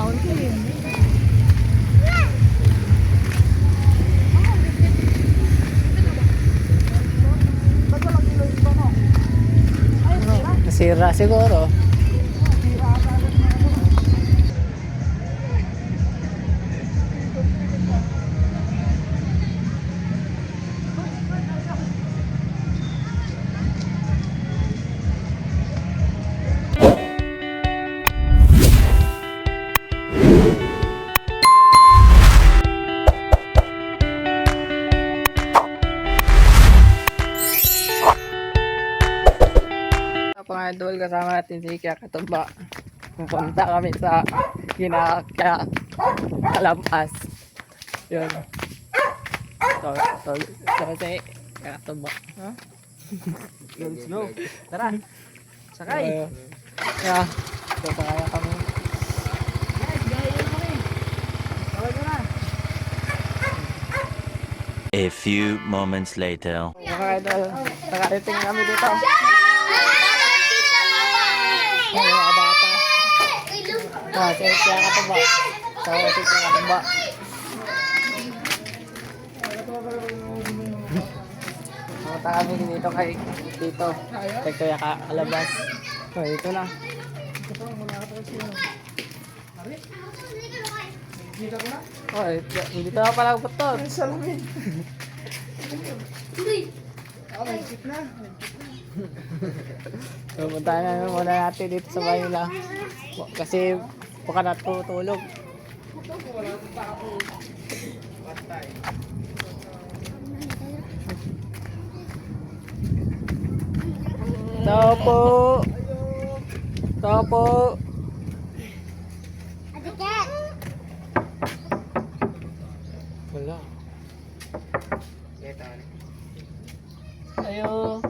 Mountain. Nasira siguro. Mga idol, kasama natin si Kya Katumba. Pupunta kami sa Ginakya Kalampas. Yun. So si Kya Katumba. Huh? Let's go. Tara. Sakay. Yeah. So sakaya kami. Guys, gaya kami. Tawag na. A few moments later. Mga idol, nakarating kami dito. Ay, mga bata. Si Kya Katumba. So si Kya Katumba. Pumunta kami dito kay dito. Kay Kuya Kalabas. So ito na. Oh, hindi pa pala putot. Salamin. May chip na. So punta na muna natin dito sa bahay nila. Kasi baka natutulog. Tao po. Tao po. Wala. Ayo.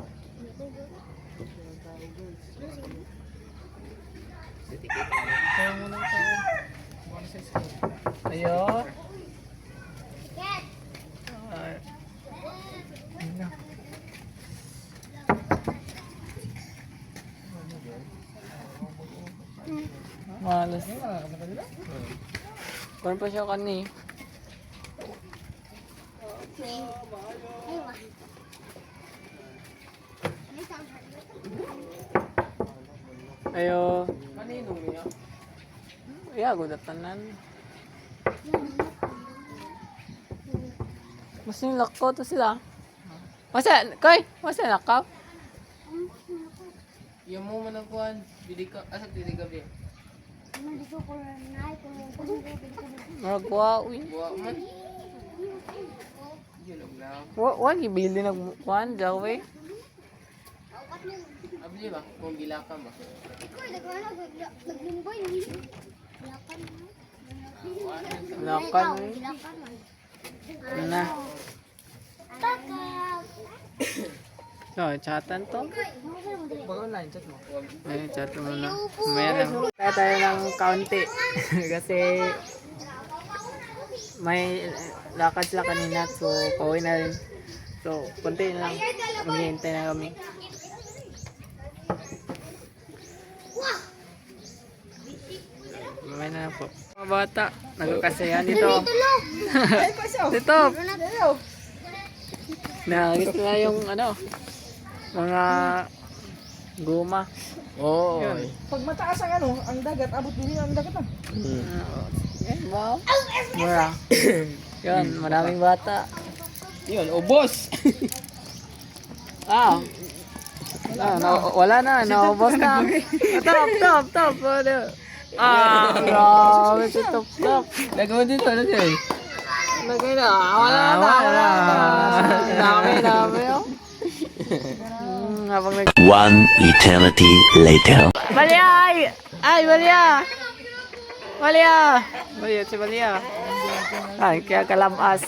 Ayo. Malas. Parang pa siya kani. Ayo. Kanino niya? Iya, gudatanan. Mas nilakaw to sila. Masa, koy, masa nakaw? Yung mo managkuhan, bili ka, asa bili ka ba? Maragwa, uy. Buwa man. Yun lang lang. Wag ibili nagkuhan, Jawe. Abili ba? Kung gila ka ba? Lakan, uy. Na. So, chatan to. Bago online chat mo. Ay, chat mo na. Mamaya na. Kaya tayo ng kaunti. Kasi may lakad sila kanina. So, pauwi na rin. So, konti lang. Maghihintay na kami. Mamaya na lang po. Mga bata, nagkakasayan dito. Dito. Nagis na yung ano, mga guma. Oo. Yun. Pag mataas ang ano, ang dagat, abot din ang dagat ah. Wow. Mura. Yun, maraming bata. Yun, ubos. Ah. Wala na, naubos na. Top. Grabe si top. Nagawa din to, ano siya eh? Lagay na. Wala na. Dami oh. Habang nag... One eternity later. Balya! Ay, Balya! Balya! Si Balya. Ay, kaya Kalampas.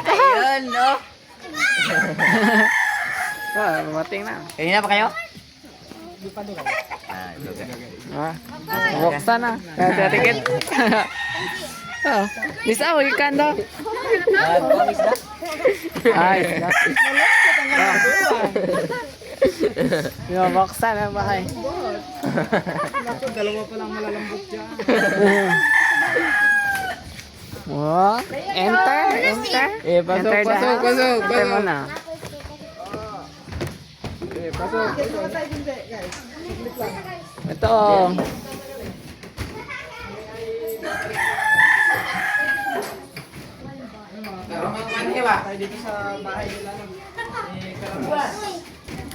Ayun, no? Mating na. Kanina pa kayo? Buksan na. Kaya tikit. Bisa mo ikan daw. Ay, isda. Yung buksan ang bahay. Dalawa pa lang malalambot dyan. What? Enter? Enter? Eh, pasok, Enter pasok, the- pasok, Enter mo pasok. na. Eh, pasok. Ito.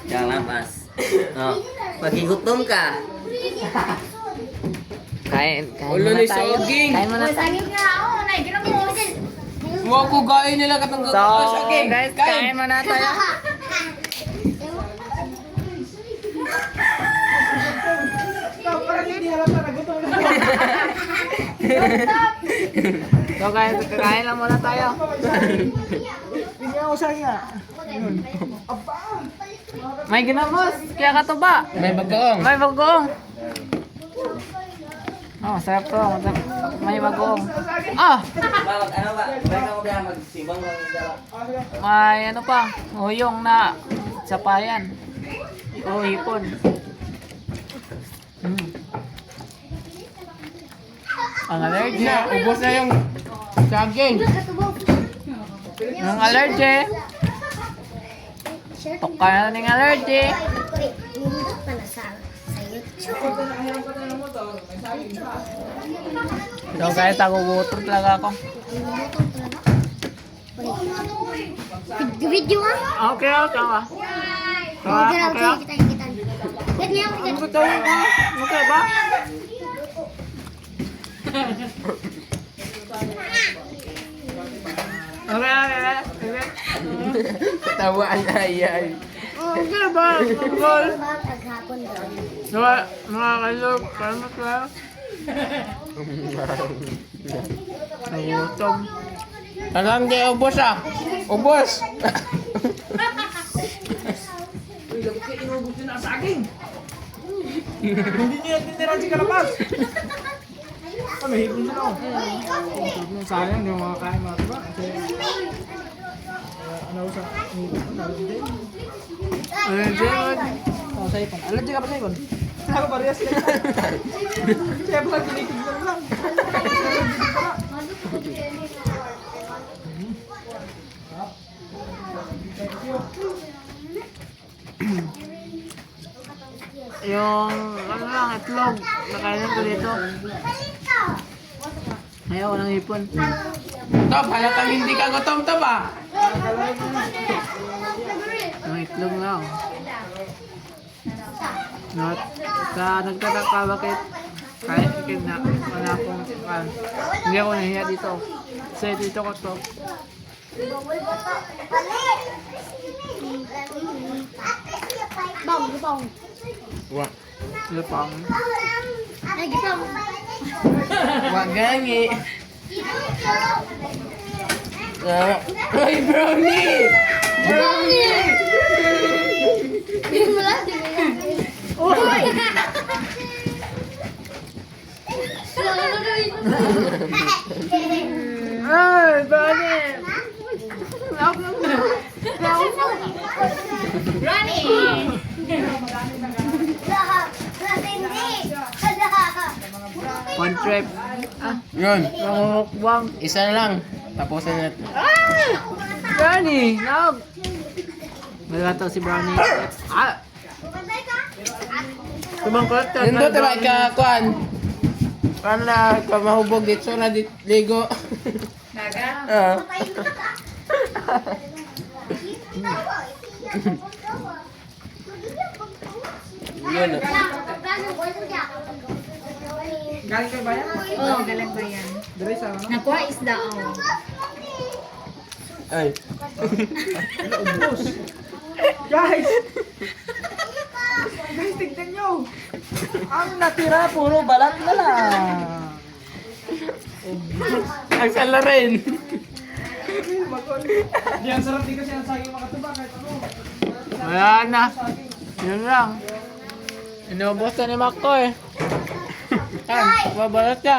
Jangan lapas. Oh, magigutom ka. Kain Ulo muna ni tayo. Soging. Kain muna tayo. Huwag ko kain nila katang So, guys, kain muna tayo. So guys, kakain lang muna tayo. May ginamos, kaya ka to ba? May bagoong. May bagoong. Oh, sarap to. May bagoong. Ah! Bawag, ano ba? Balik ako biya magsibang lang dala. May ano pa, huyong na sapayan. O hipon. Ang allergy. Na, ubos na yung saging. Ang allergy. Toka na ng allergy. So guys, nagugutom talaga ako. Video ah. Okay, okay ka. Okay, Okay, okay, kita. Wait niya ako kita. okay. Okay ba? Okay. Tawaan na yan. Okay ba? Gol. Maghapon daw. Mga kalog, kalma ka. Nagutom. Hanggang di ubos ah. Ubos. Sayang yung mga kain mga diba? Allergy? Oh, sa ipon. Allergy ka pa sa ipon? Ako parehas ka. Kaya pala tinitignan lang. Yung ano lang, itlog. Nakainan ko dito. Ayaw, walang ipon. Top, halatang hindi ka gutom to ba? Ang itlog lang. Not, nagtataka bakit kahit na wala akong hindi ako nahiya dito. Kasi dito ko to. Bong, bong. Wag. Lupang. Lagi bong. Wag gangi. Ay, brownie! Brownie! Hindi mo lang, di mo lang. Uy! Ay, bakit? Ronnie! One trip. Yun. Mangumukbang. Isa na lang. Tapusin natin. Brownie! Nog! Wala to si Brownie. Ah! Tumangkot ka. Nandun tayo ka, Kwan. Paano na ka mahubog dito na ligo? Naga? Yun. Galing kayo ba yan? Oo, galang ba yan? Dari sa ano? Nakuha isda ako. Ay. Guys! Guys, tignan nyo! Ang natira, puro balat na lang. Ang sala rin. Di ang sarap di kasi ang saging makatuba kahit ano. Wala na. Yun lang. Inubos na ni Mako eh. Yan, babalat niya.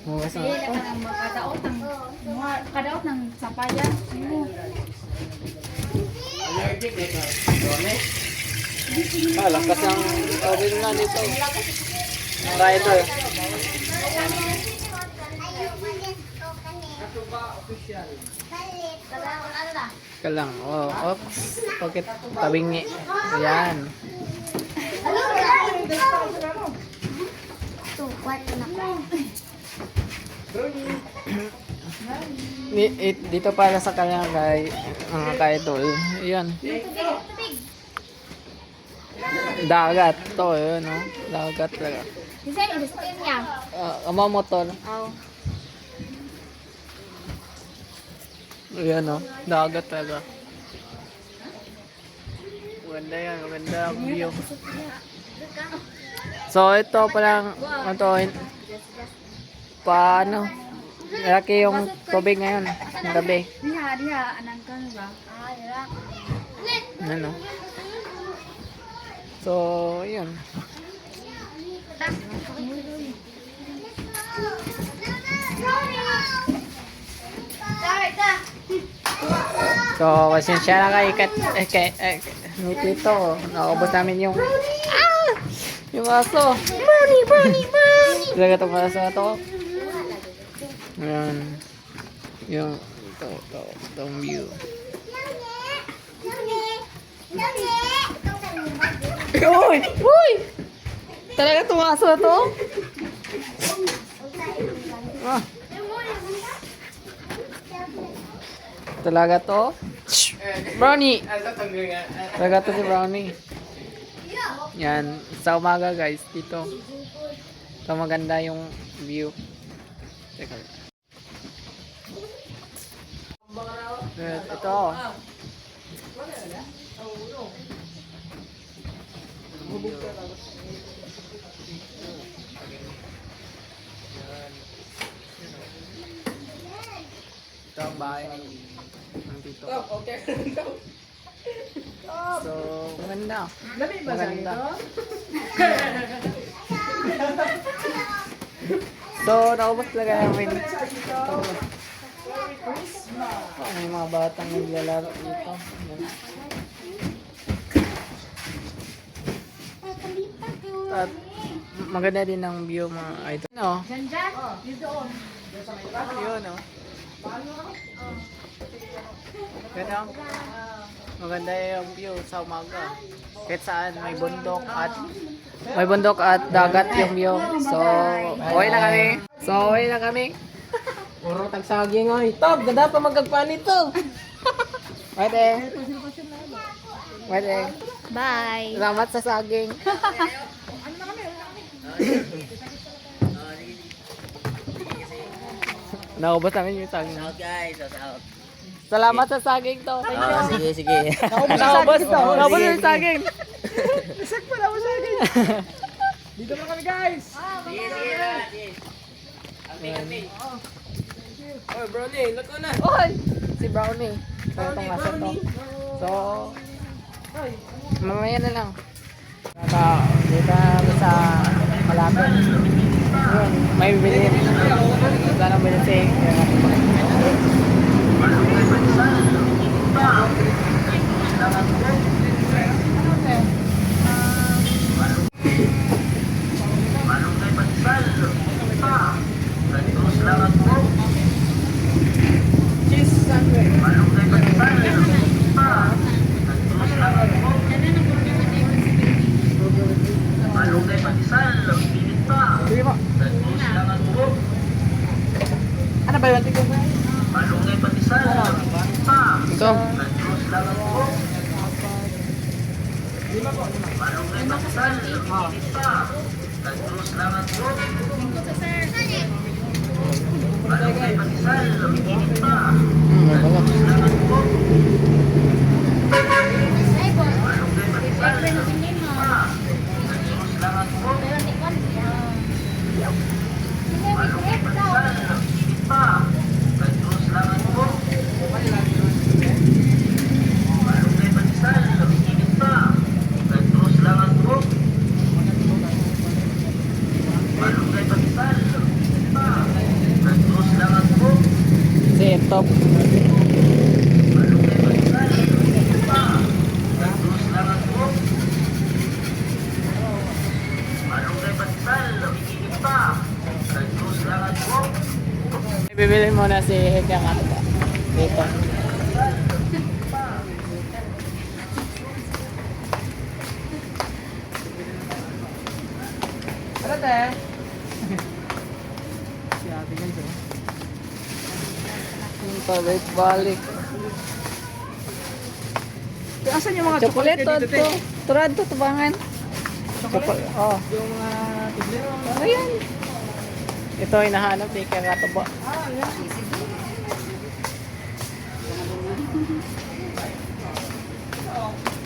Bukas na. Hindi ka nang makadaot ng sapayan. Lakas ang tubig na dito. Ang rider. Kalang. Oh, oops. Bakit tabingi? Ayan. Kwarto na ko. Dito para sa kanya kay mga ka-idol. Ayan. Dagat. Ito, yun, no? Dagat talaga. Design, design niya. Ama motor. Oh. Ayan, no? Dagat talaga. Maganda yan. Maganda ang view. So, ito palang, paano? Laki yung tubig ngayon, ng gabi. Diha, anang ka ba? Ano? So, yun. So, pasensya na ni Tito. Nakabot namin yung yung aso. Bunny. Talaga itong aso na to. Ayan. Yung itong view. Uy! Talaga itong aso na to? Ah. Talaga to? Brownie! Talaga to si Brownie. Yan. Sa umaga guys, dito. Ito maganda yung view. Teka lang. Ito. Ito ang bahay ng tito. So, maganda. Maganda. So, naubos talaga namin. May mga batang naglalaro dito. At maganda din ang view mga idol. No? Yun, no? Ganda. Maganda yung view sa umaga. Kahit saan may bundok at dagat yung view. So, okay na kami. Puro tagsaging oy. Top, ganda pa magagpani to. Pwede. Bye. Salamat sa saging. Naubos namin yung saging. Out guys, out. Salamat sa saging to. Thank you. Sige. Naubos yung saging. Dito na kami guys. Sige. Oy, Brownie, luto na. Oy! Si Brownie. So, itong aso to. So, mamaya na lang. Dito na sa malapit. Yun, may bibili. Wala nang bilisi. Sige po. Ano ba yung tigil? Ito. Si top. muna si Hekyang ano ba? Dito. Ano te? Si ate guys, oh. Yung balik-balik. Asan yung mga Chocolate to, dito, te? to. Turad to, tubangan. Chocolate? Oh. Yung mga tigil. Ayan. Ito ay nahanap ni Kaya Katuba.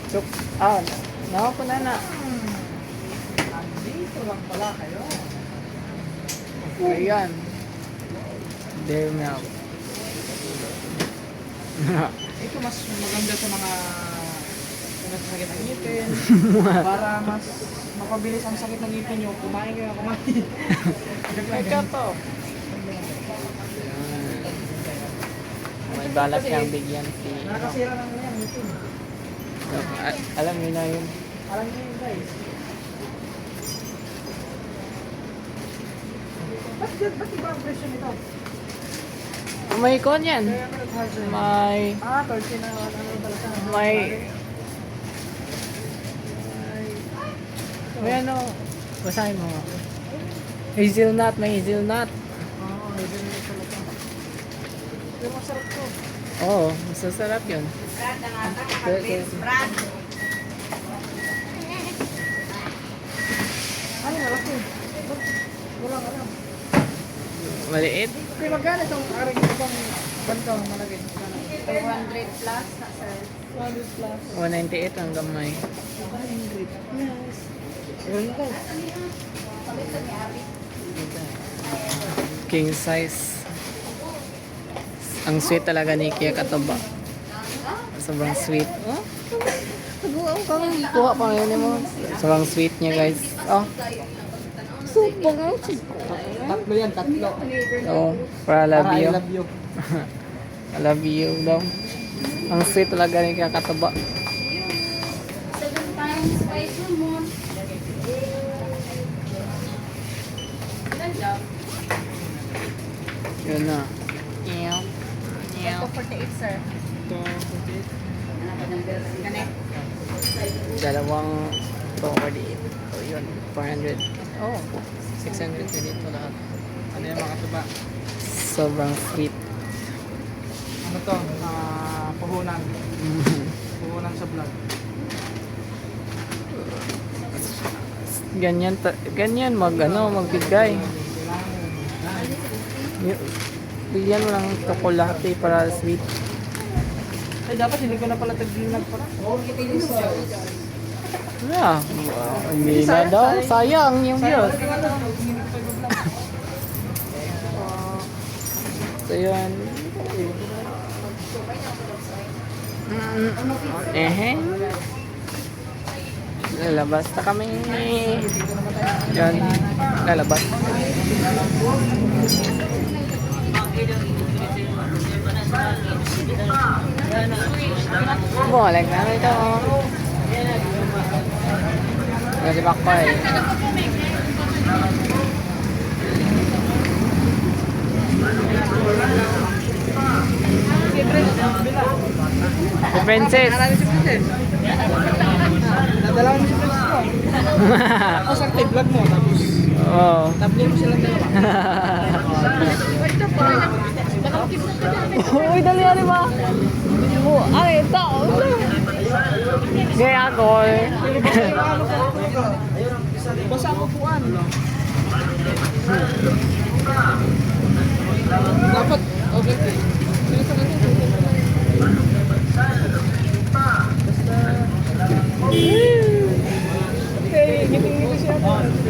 Chok. Ah, nako na na. Dito lang pala kayo. Ayan. There now. Ito mas maganda sa mga sakit ng ngipin. Para mas mapabilis ang sakit ng ngipin nyo. Kumain kayo, kumain. Ikaw to. May balak niyang bigyan si... Nakakasira lang yan, ngipin. Alam niyo na yun. Alam niyo yun guys. Ba't iba ang presyo nito? May kon yan. Kaya ako nag-hardware. May... 30 na ano pala sa May... May ano... Basahin mo. Hazelnut, may hazelnut. Oo, hindi na pala ito. Pero masarap to. Oo, masasarap yun. Ano, malaki. Wala ka lang. Maliit. Okay, magkano itong aring itong ganito malaki? 200 plus na sir. 200 plus. 198 ang gamay. 100. Yes. Ayun guys. King size. Ang sweet talaga ni Kia Katuba. Sobrang sweet. Oh? Kuha pa ngayon mo. Sobrang sweet niya guys. Oh. Sobrang sweet. Tatlo yan, tatlo. Oh, para I love Para I you. love you. I love you daw. Ang sweet talaga ni Kia Katuba. 7 times 5 mo. Ilan job? Yun na. Meow. Meow. Ito 48 sir. Ano ba ng bill? Ganit. Dalawang 248. So yun, 400. Oh, 600 na dito lahat. Ano yung mga katuba? Sobrang sweet. Ano to? Puhunan. Puhunan sa vlog. Ganyan magbigay. Bigyan mo ng tsokolate para sweet. Ay, dapat hindi ko na pala taglinag pala. Yeah, hindi na daw. Sayang yung views. So yun. Lalabas na kami. Yan. Lalabas. Bumalik na ito. Kasi Bakboy. Si Princess. Si Princess. Nadala mo si Princess ko. Ako sa vlog mo, tapos Oo. tabli mo silang dalawa. Uy, dali ano ba? Ay, ito. Gaya ako. Basta ang upuan. Dapat, okay. Sino sa kanila?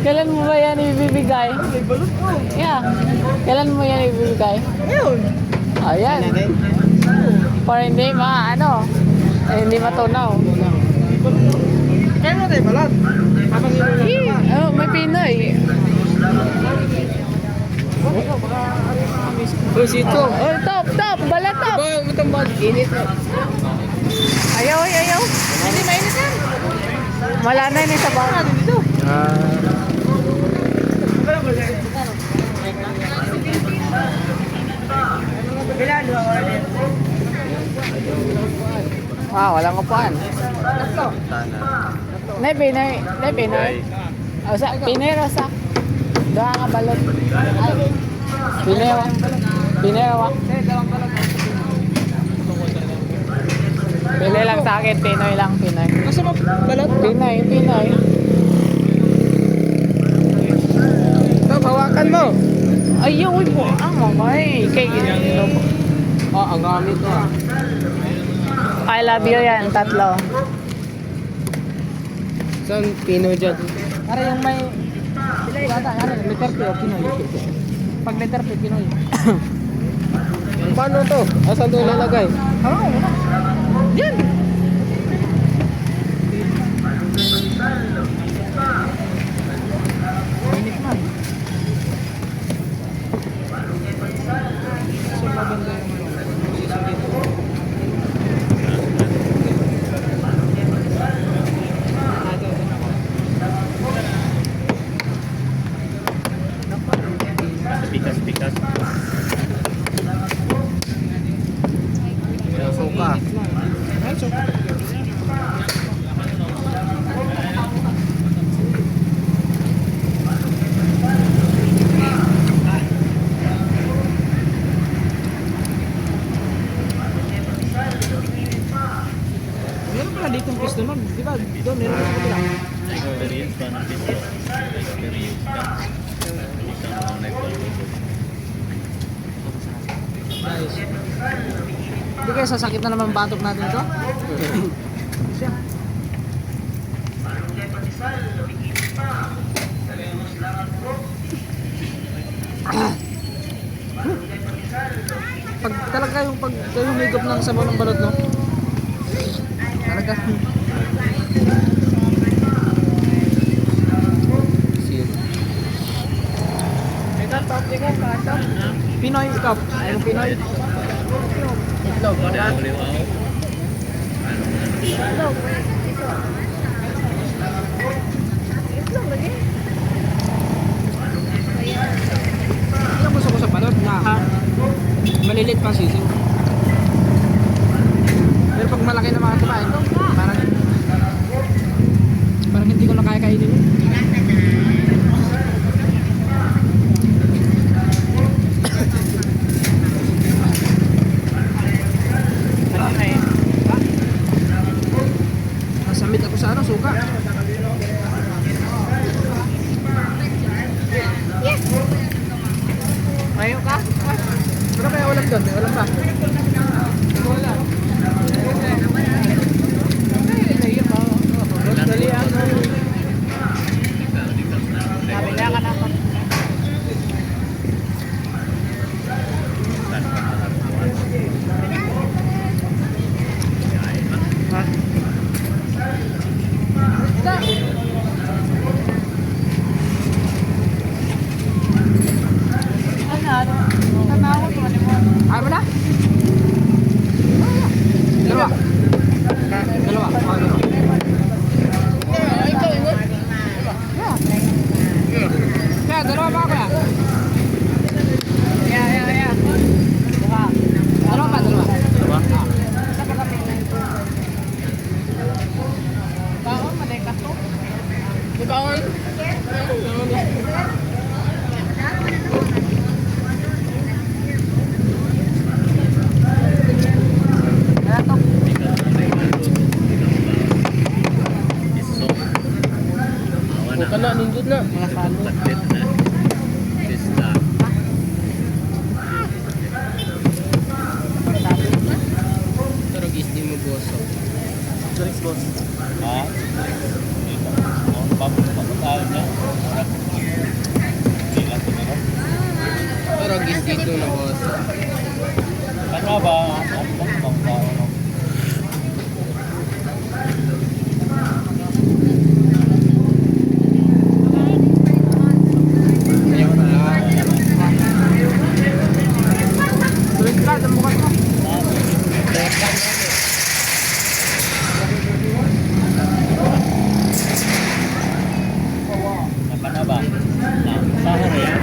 Kailan mo ba yan ibibigay? Yeah. Kailan mo yan ibibigay? Ayun. Ayan. Para hindi hindi matunaw. Kaya mo tayo balat. Habang inulan ka. Oh, may Pinoy. Busito. Oh, top, balat top. Ba, itong bag. Init. Ayaw. Hindi mainit yan. Wala na yun sa bawah. Walang upuan. Nay, Pinoy. O, sa, Pinero sa. Doha nga balot. Ay, Pinero. Pili lang sa akin, Pinoy lang, Pinoy. Kasi mo balot? Pinoy. Ito, hawakan mo. Ay, uy po. Ang mamay. Kay Ang gamit to. I love you yan, tatlo. Saan Pinoy dyan? Para yung may... letter P o Pinoy? Pag letter P, Pinoy. Paano to? Saan to ilalagay? Yan! Init man. So maganda yung position dito. Pikas. Suka. Meron pala dito yung pisto nun. Di ba? Doon, meron pa pala. Experience pa ng pisto. Experience ka. Ikaw ang nagpapalito. Guys. Hindi kaya sasakit na naman batok natin ito? Siya. Pag talaga yung pag kayo humigop ng sabaw ng balot, no? Talaga. Pinoy cup. Ayun Pinoy. Itlog. Ilang gusto ko sa balot na malilit pa sisiw. Pero pag malaki na mga kumain, parang hindi ko na kaya kainin. Nasamit ako sa suka. Ayaw ka? Pero kaya ulam doon, may ulam pa. Wala. Dali ako. Sabi na ka na ako. Ayaw mo na? Dalawa. Dalawa. Kaya, dalawa pa kaya? Yeah. Dalawa pa, dalawa. Baon, malika to. Baon. Kana nindot na. Mga salo. Pero gising mo boso. Drinks boss. Ha? Papataw niya. Pero gising dito na boso. Ano ba? Ang tao? Tuloy ka, tamukan mo. Apa na ba? Sahur ya?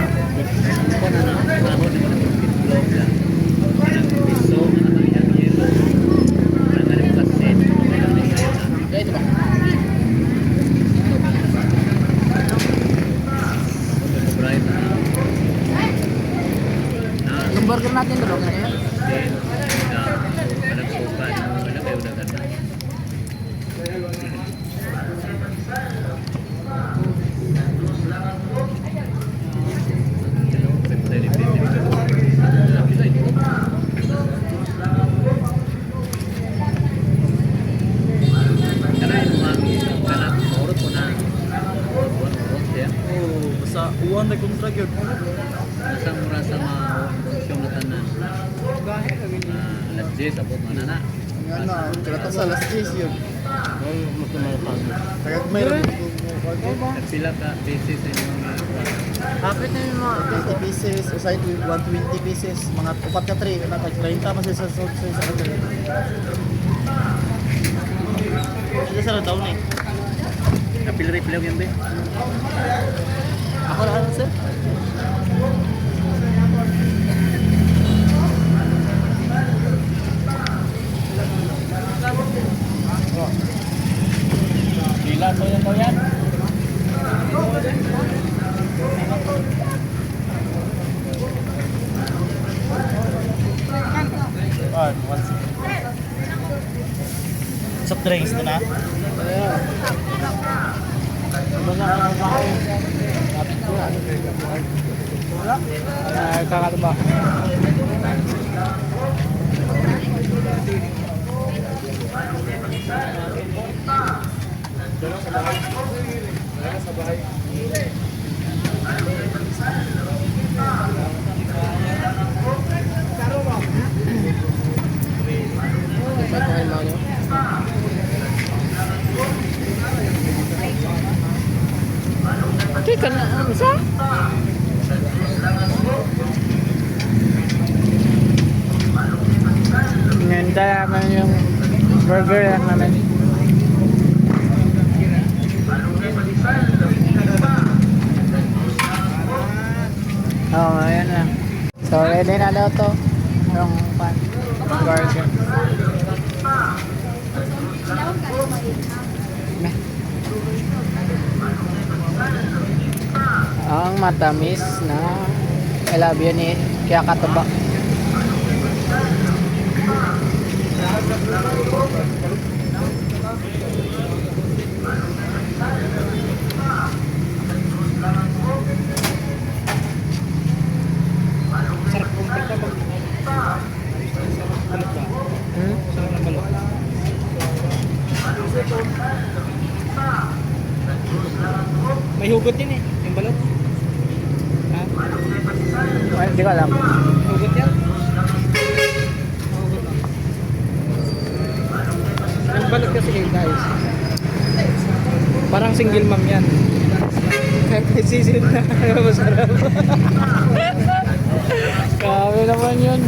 kontra gyud. Isang mura sa mga function na tanan. Alas 10 abot man na. Ano, kaya sa last days yun. Ay, magkumalpag. Kaya mayroon Pila ka pieces sa inyong Kapit na yung mga 50 pieces, o side with 120 pieces, mga upat ka 3, na tag-30 mas sa isa ka 3. Sige sa daw na eh. kapil-repil yung be. Ako na sir. Pila to yan. Soft drinks na na. Kakataba. Teka na, ano sa? Nanda naman yung burger lang naman. Oo, ayan na. So, ready na daw to. Yung pan. Burger. Meh. Ang matamis na I love you ni kaya kataba. Sarap kong pagka pag... Balot ba? Sarap ng balot. May hugot din eh, yung balot. Ha? Well, di ko alam. Hugot yan? Hugot lang. Yung balot kasi guys, parang single mom yan. Kahit may sisid na, masarap. Grabe naman yun.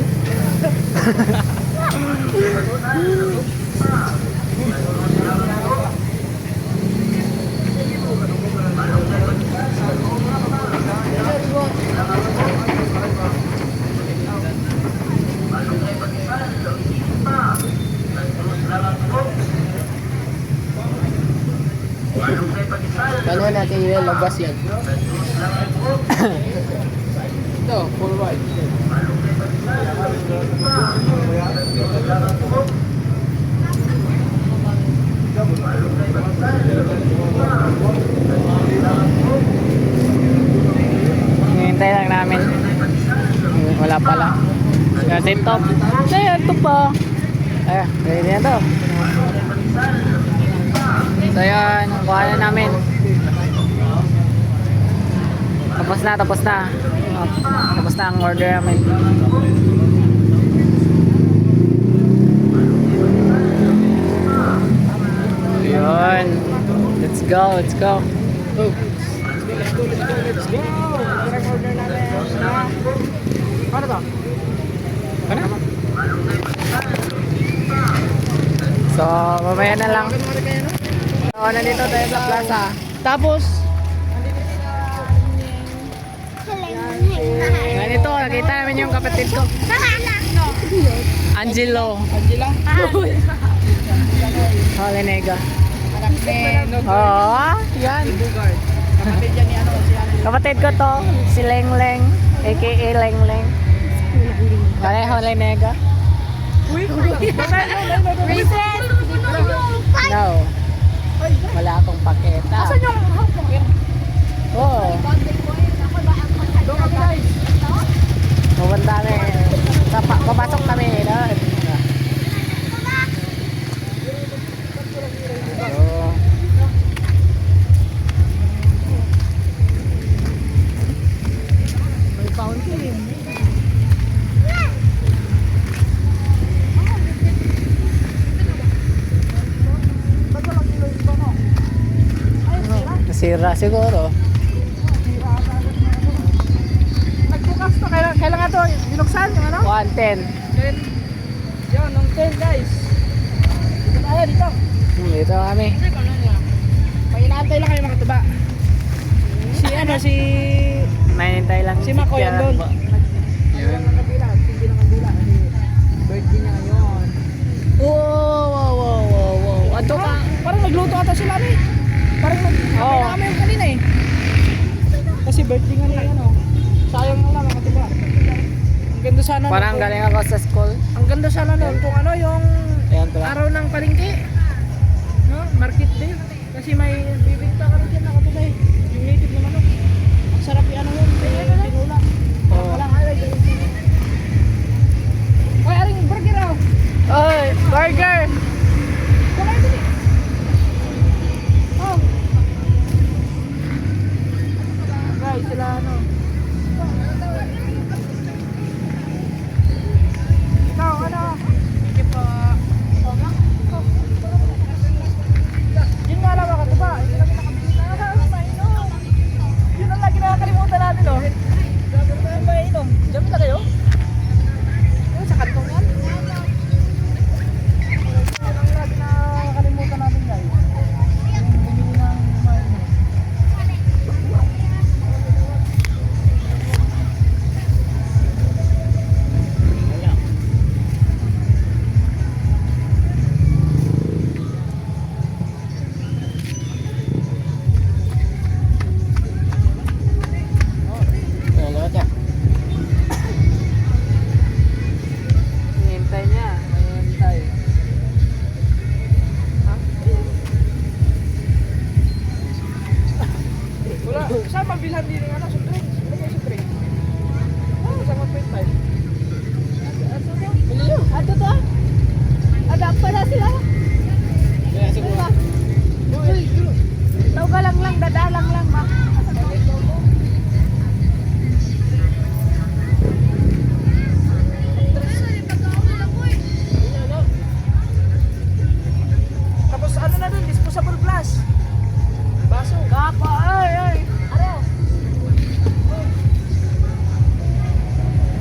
Paano natin yung labas yan? Ito, full white. Hinihintay lang namin. Wala pala. Yung tip-top. Ayan, ito pa. Ayan, ready na to. So yan, kuha na namin. Tapos na. Tapos na ang order namin. Ayun. Let's go. Let's go. Direct order natin na... Ano to? Ano? So, mamaya na lang. So, nandito tayo sa plaza. Tapos, ganito, nakita namin yung kapatid ko. Angelo. Angela? Holenega. Anak ni Nogoy. Oo, yan. Bugard. Kapatid yan ni ano, si Angela. Kapatid ko to, si Lengleng, aka Lengleng. Pareho Holenega. Recess! No. Wala akong paketa. Asan yung Oo. Doon kami guys. Pupunta kami. Papasok kami doon. So, Nasira siguro. Nagbukas to, kailangan to binuksan yung ano? 110. 10. Yun, nung 10 guys. Dito tayo, dito. Dito kami. May inaantay lang kayo mga tuba. Si ano, si Mainintay lang. si Mako yan doon. Yun. Ang kabila, hindi lang ang kabila. Birthday niya ngayon. Wow. Ato ka. Parang nagluto ata sila ni. Parang Oo. kami yung kanina eh. Kasi birthday nga niya ano. Sayang nga lang mga tuba. Ang ganda sana Parang nun, galing ako sa school. ang ganda sana nun kung ano yung Ayan pala. araw ng palengke. No? Market day. Kasi may bibigta ka rin dyan nakatulay. Yung native na manok. Ang sarap yung ano yun. Pinula. Oo. Walang highlight. Hoy, aring burger oh. Oy, burger! Wala ito eh. Oh. Guys, sila ano. Ikaw, ano? Sige po. Yun nga lang mga katuba. Hindi kami nakabili na. Mainom. Yun ang lagi nakakalimutan natin oh. Sabi ko yung mainom. Diyan na kayo? Sa kantong yan? Yun ang lagi nakakalimutan natin guys. Yung bumili ng mainom. Hinihintay niya. Hinihintay. Wala. Saan mabilhan din ng ano? Soft drinks. Wala kayo soft drinks. Oh, sa 1.5. Ato to? Ada pala sila. Kaya siguro. Tawgalang lang, dadalang lang, ma. Tapos ano na dun, disposable glass. Baso. Kapa, ay. Ano?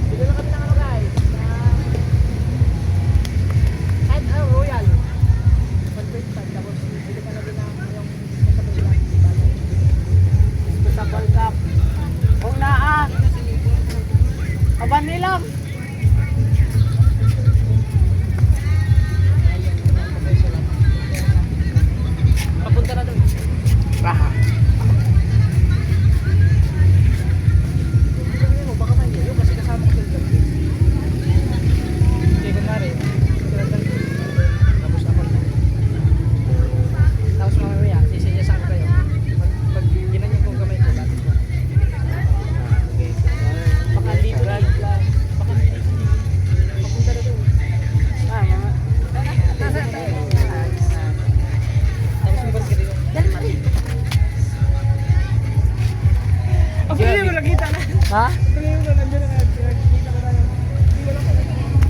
Bili lang kami ng ano guys. And Royal. 1.5. Tapos bili ka na din ng yung disposable cup. Kung naa. Kaban nilang. Papunta na doon. Raha. Hindi mo, baka may yun kasi kasama ko sila. Hindi ko nga rin. Tapos ako. Tapos mamaya, sisiyasan ko kayo. Pag ginanyan kong kamay ko, dati ko. Baka dito lang. Baka dito. Papunta na doon. Mama. Tapos yung burger dito. Dali mo rin. Ang pili mo nakita na. Ha? Pili mo na nandiyan na nakita ko tayo.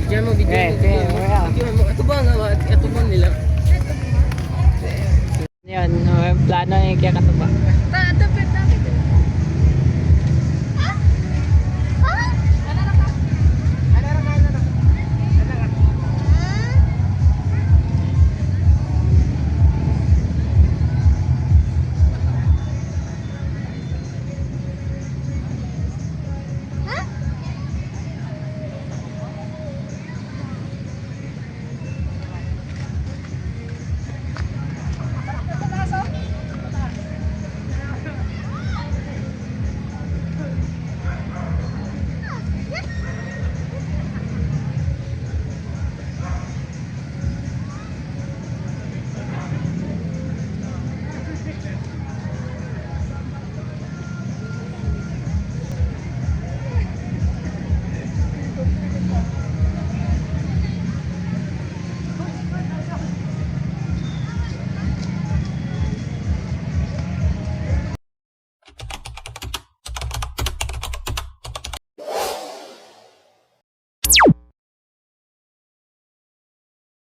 Diyan mo, video Eh, mo. kaya. Video mo. Ito ba nga? Ito ba nila? Yun, plano yung kaya katuba.